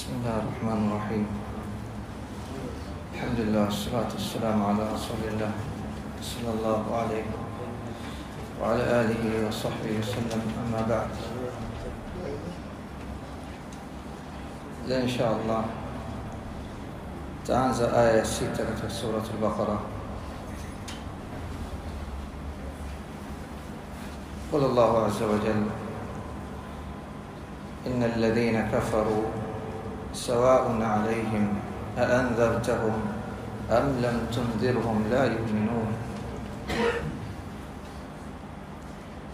بسم الله الرحمن الرحيم. الحمد لله والصلاة والسلام على رسول الله صلى الله عليه وعلى آله وصحبه وسلم. أما بعد، إن شاء الله تنزل آية 6 في سورة البقرة. قال الله عز وجل: إن الذين كفروا سواء عليهم أأنذرتهم أم لم تنذرهم لا يؤمنون.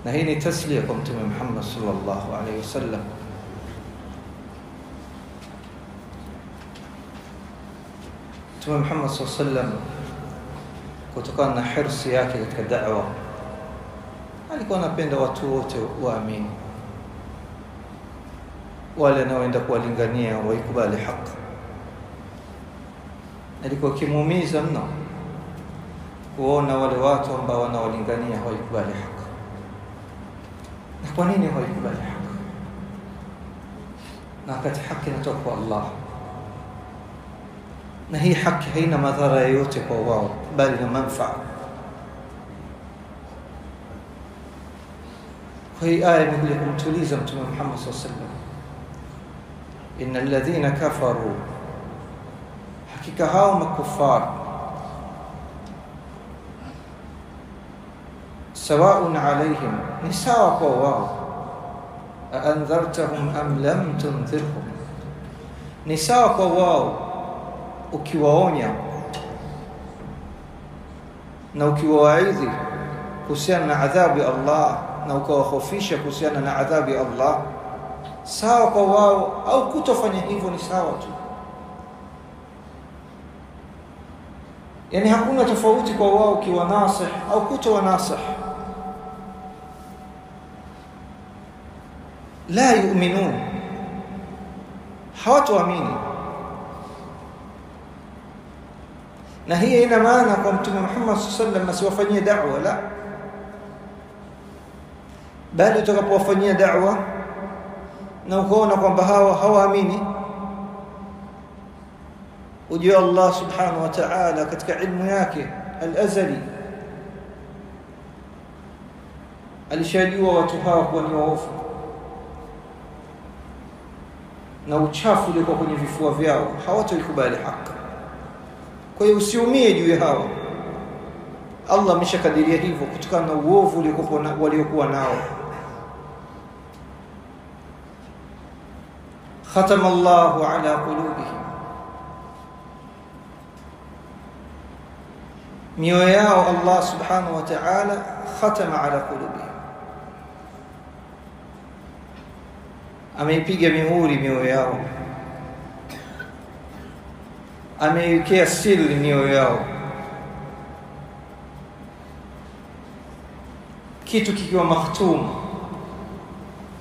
نهيني تسليكم تم محمد صلى الله عليه وسلم. تم محمد صلى الله عليه وسلم kutokana na hirsi yake katika da'wa, alikuwa anapenda watu wote waamini, wale wanaoenda kuwalingania waikubali haki. Alikuwa kimuumiza mno kuona wale watu ambao wanawalingania waikubali haki. Na kwa nini waikubali haki? Na wakati haki inatoka kwa Allah, na hii haki haina madhara yoyote kwa wao, bali na manufaa. Kwa hii aya imekuja kumtuliza Mtume Muhammad sallallahu alaihi wasallam. Innal ladhina kafaru, hakika hao makufar, sawaun alaihim, ni sawa kwa wao, aandhartahum am lam tunzirhum, ni sawa kwa wao ukiwaonya na ukiwaidhi kuhusiana na adhabu ya Allah na ukawahofisha kuhusiana na adhabu ya Allah, sawa kwa wao au kutofanya hivyo ni sawa tu. Yani hakuna tofauti kwa wao ukiwa nasih au kutowa nasih. La yu'minun, hawatuamini. Na hii ina maana kwa Mtume Muhammad sallallahu alaihi wasallam asiwafanyie da'wa, la, bali utakapowafanyia da'wa na ukaona kwamba hawa hawaamini, ujue Allah subhanahu wa ta'ala katika ilmu yake al-azali alishajua watu hawa kuwa ni waovu na uchafu uliokuwa kwenye vifua vyao, hawataikubali haki. Kwa hiyo usiumie juu ya hawa, Allah ameshakadiria hivyo kutokana na uovu waliokuwa nao. Khatama Allahu ala qulubihim, mioyo yao Allah subhanahu wa ta'ala khatama ala qulubihim, ameipiga mihuri mioyo yao, ameiwekea siri mioyo yao. Kitu kikiwa makhtum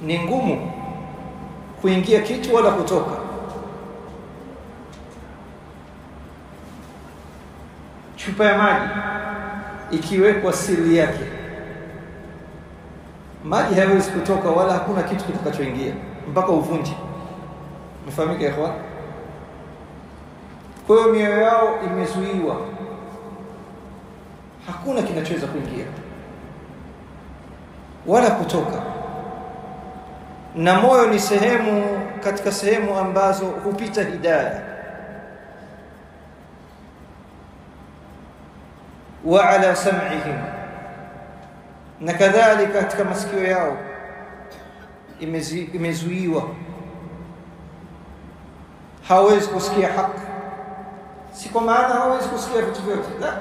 ni ngumu kuingia kitu wala kutoka. Chupa ya maji ikiwekwa siri yake, maji hayawezi kutoka wala hakuna kitu kitakachoingia mpaka uvunje. Mfahamike ikhwan? Kwa hiyo mioyo yao imezuiwa, hakuna kinachoweza kuingia wala kutoka. Na moyo ni sehemu katika sehemu ambazo hupita hidayah. Wa ala sam'ihim, na kadhalika katika masikio yao imezuiwa, hawezi kusikia haki. Si kwa maana hawezi kusikia vitu vyote, la,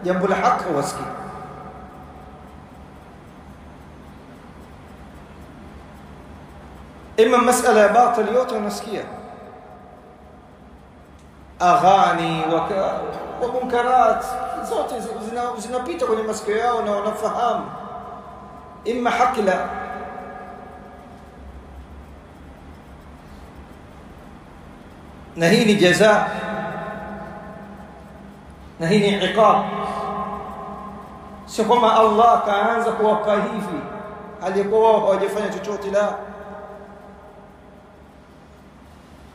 jambo la haki hawasikii. Ima masala ya batil yote wanasikia, aghani wa munkarat zote zinapita kwenye masikio yao na wanafahamu ima haki la. Na hii ni jaza, na hii ni iqab. Sio kama Allah kaanza kuwapa hivi aliyekuwa wao hawajafanya chochote, la.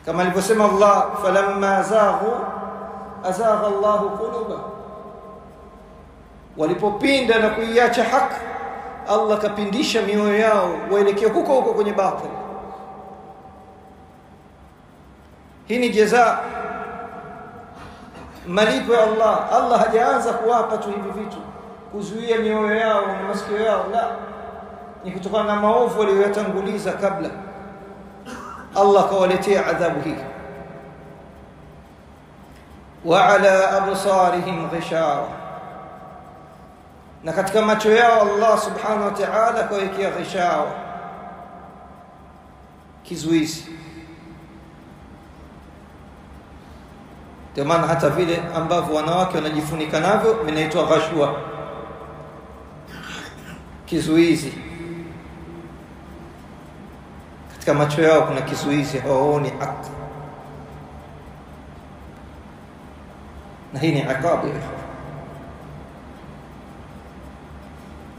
kama alivyosema Allah, falamma zaghu azagha Allahu qulubahum, walipopinda na kuiacha haki Allah kapindisha mioyo yao waelekea huko huko kwenye batil. Hii ni jaza, malipo ya Allah. Allah hajaanza kuwapa tu hivi vitu kuzuia mioyo yao na masikio yao, la, ni kutokana na maovu waliyoyatanguliza kabla. Allah kawaletea adhabu hii. Wa ala absarihim ghishawa, na katika macho yao Allah subhanahu wa ta'ala kawekea ghishawa, kizuizi. Ndio maana hata vile ambavyo wanawake wanajifunika navyo vinaitwa ghashwa, kizuizi. Katika macho yao kuna kizuizi, hawaoni haki, na hii ni adhabu.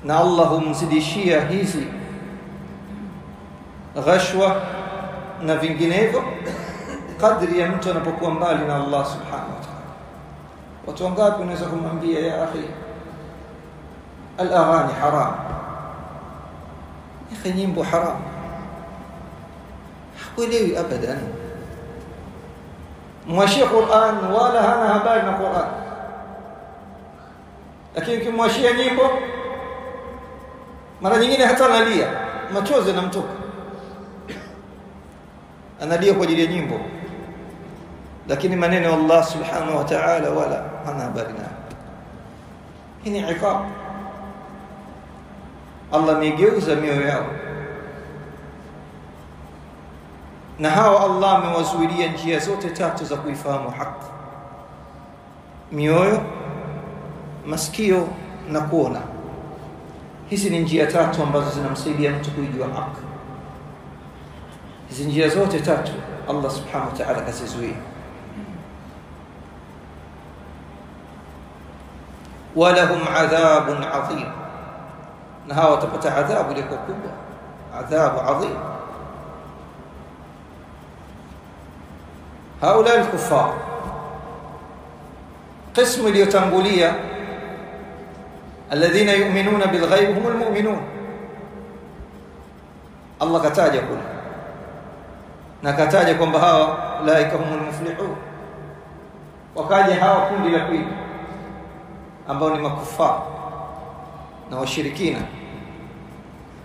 Na Allah humzidishia hizi ghashwa na vinginevyo kadri ya mtu anapokuwa mbali na Allah subhanahu wa ta'ala. Watu wangapi unaweza kumwambia ya akhi al-aghani haram, ya akhi nyimbo haram, hakuelewi abadan, mwashia Qur'an wala hana habari na Qur'an, lakini kimwashia nyimbo mara nyingine hata analia, machozi yanamtoka, analia kwa ajili ya nyimbo, lakini maneno ya Allah subhanahu wa ta'ala wala hana habari nayo. Hii ni iqab. Allah amegeuza mioyo yao, na hawa Allah amewazuilia njia zote tatu za kuifahamu haki: mioyo, masikio na kuona. Hizi ni njia tatu ambazo zinamsaidia mtu kuijua haki. Hizi njia zote tatu Allah subhanahu wa ta'ala kazizuia. Walahum adhabun adhim, na hawa watapata adhabu ile kubwa, adhabu adhim. Haula al-kuffar, qismu iliyotangulia alladhina yu'minuna bil ghaib humul mu'minun. Allah kataja kule na kataja kwamba hawa laika humul muflihun. Wakaja hawa kundi la pili ambao ni makufar na washirikina,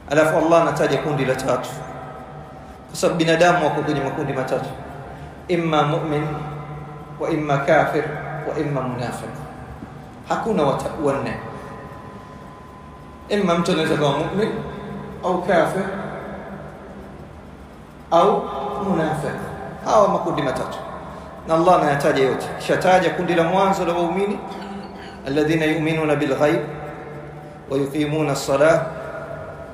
alafu Allah anataja kundi la tatu, kwa sababu binadamu wako kwenye makundi matatu: imma mu'min wa imma kafir wa imma munafiq. Hakuna wanne. Imma mtu anaweza kuwa mu'min au kafir au munafiq. Hawa makundi matatu na Allah anayataja yote. Shataja kundi la mwanzo la waumini, alladhina yu'minuna bil ghaib wa yuqimuna as-salah.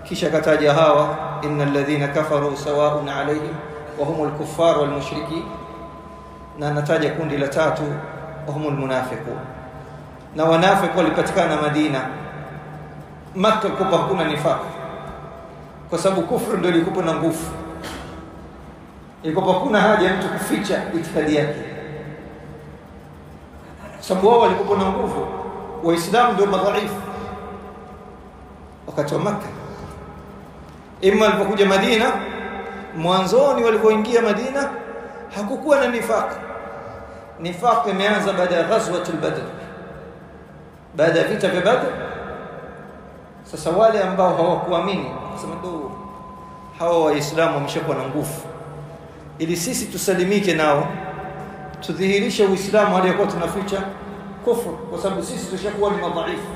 Kisha kataja hawa innal ladhina kafaru sawa'un 'alayhim wa humul kuffar wal mushrikin. Na nataja kundi la tatu, humul munafiqun. Na wanafiki walipatikana Madina. Makka kulikuwa hakuna nifaq, kwa sababu kufru ndio ilikuwa na nguvu. Ilikuwa hakuna haja mtu kuficha itikadi yake, sababu wao walikuwa na nguvu, waislamu ndio madhaifu wakati wa Makka. Imma walipokuja Madina, mwanzoni walipoingia Madina hakukuwa na nifaq. Nifaq imeanza baada ya ghazwatul Badr, baada ya vita vya Badr. Sasa wale ambao hawakuamini wasema ndio hawa waislamu wameshakuwa na nguvu, ili sisi tusalimike nao, tudhihirishe uislamu hali yakuwa tunaficha kufru, kwa sababu sisi tushakuwa ni madhaifu,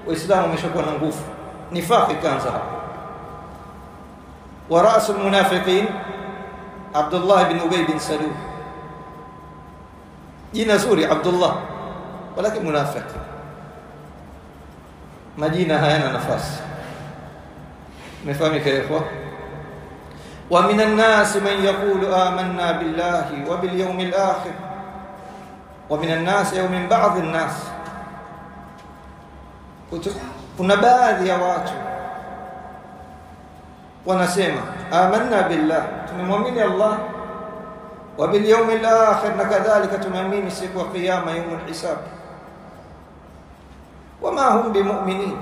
waislamu wameshakuwa na nguvu. Nifaq ikaanza hapo. Wa ra'sul munafiqin Abdullah ibn Ubay bin Salul. Jina zuri Abdullah, lakini munafiq. Majina hayana nafasi. Mmefahamika ikhwa? Wa minan nas man yaqulu amanna billahi wa bil yawmil akhir wa minan nas au min ba'd an-nas. Kuna baadhi ya watu wanasema amanna billah, tumemwamini Allah wa bil yawmil akhir, na kadhalika tunaamini siku ya kiyama, yaumul hisab. Wama hum bimu'minin,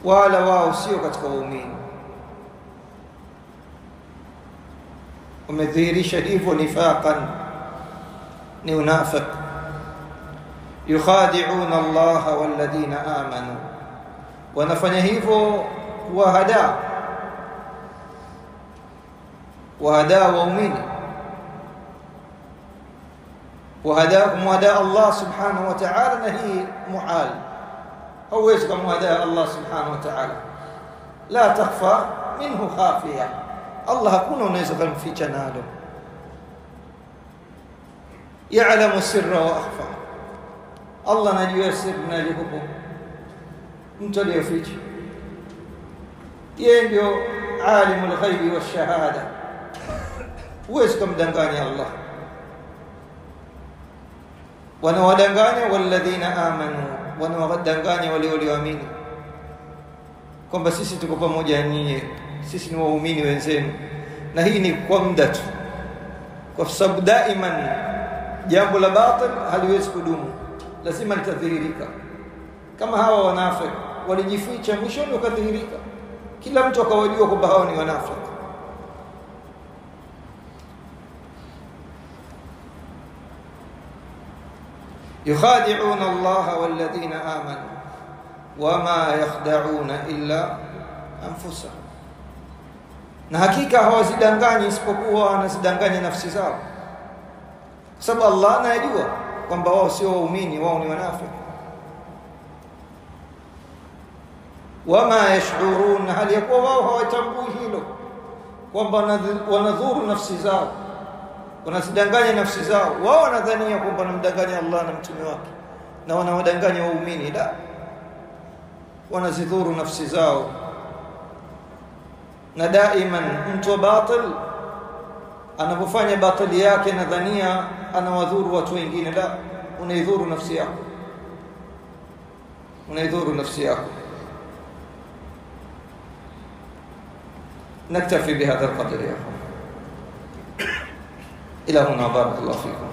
wala wao sio katika waumini. Wamedhihirisha hivyo nifaqan, ni unafiq. Yukhadi'una Allah walladhina amanu, wanafanya hivyo kuwahadaa waumini, kumwadaa Allah subhanahu wa ta'ala, na hii muhal, hauwezi kumwadaa Allah subhanahu wa ta'ala. La takhfa minhu khafiya, Allah hakuna unaweza kumficha nalo. Ya'lamu sirra wa akhfa, Allah anajua siri na aliyopo mtu aliyoficha. Yeye ndio alimul ghaibi washahada, huwezi kumdanganya Allah. Wanawadanganya walladhina amanu, wanawadanganya wale walioamini kwamba sisi tuko pamoja nyinyi, sisi ni waumini wenzenu. Na hii ni kwa muda tu, kwa sababu daiman jambo la batil haliwezi kudumu, lazima litadhihirika. Kama hawa wanafiki walijificha, mwishoni wakadhihirika, kila mtu akawajua kwamba hao ni wanafiki. Yukhadi'una Allah walladhina amanu wama yakhda'una illa anfusahum, na hakika hawazidanganyi isipokuwa wanazidanganya nafsi zao, kwa sababu Allah anajua kwamba wao sio waumini, wao ni wanafiki. Wama yash'urun, hali yakuwa wao hawatambui hilo, kwamba wanadhuru nafsi zao, wanazidanganya nafsi zao. Wao wanadhania kwamba wanamdanganya Allah na mtume wake, na wanawadanganya waumini. La, wanazidhuru nafsi zao. Na daiman mtu wa batil anapofanya batili yake nadhania anawadhuru watu wengine. La, unaidhuru nafsi yako, unaidhuru nafsi yako. نكتفي بهذا القدر يا أخوان. إلى هنا، بارك الله فيكم.